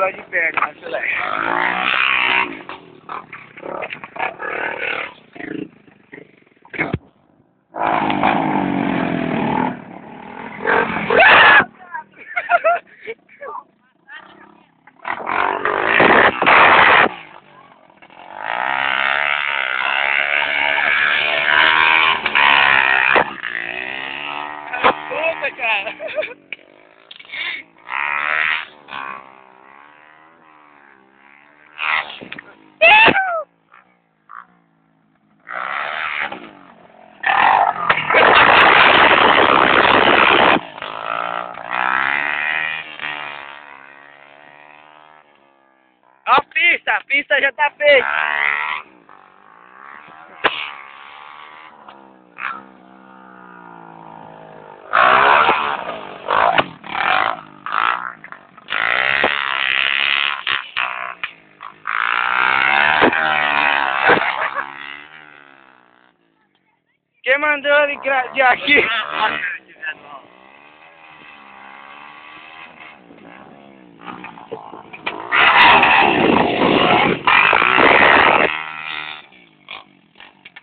negócio de perna, acelera. Puta, cara. Ó a pista já tá feita. Quem mandou ele de aqui?